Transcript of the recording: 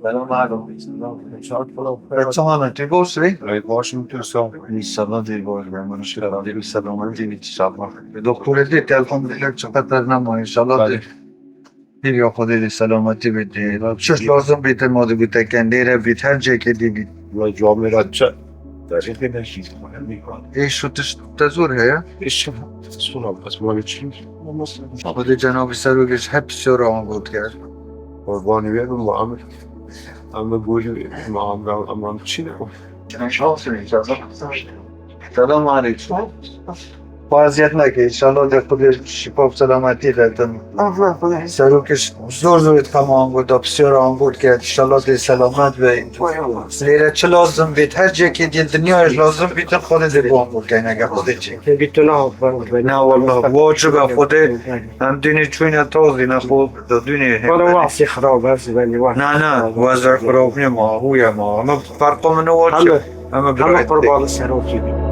سلام علیکم. تماما تبوسي واشنطن سو. انشالله دي بول من شاء دي بالسلامة دي ان شاء الله دكتور دي الحمد لله چقدر نما ان شاء الله دي دي يا خدا دي سلامتی بدی چش لازم بیت ما دو بیت کندیره بیت هر جای که دیدی و جامعه چه دقیقه نشید میکنه. ايش شو تزور هي ایش سونا بس ما چی؟ خدا جناب سروگش هب سر آن بود کرد قربانی بیارم و اما گویی ما هم چی نکن. سلام علیکم با اذیت نکه انشالله در خود شفا و سلامتی دادن سروکش زور تمام بود و بسیار آن بود که انشالله دی سلامت و لیره چه لازم بید هر جای که دی دنیاش لازم بید خود دی با بود که نگه خود چی نه والله واجب خود هم دینی چوین تازی نه خود دونی نه وضع خراب نیم هوی ما اما فرق من واجب اما برایت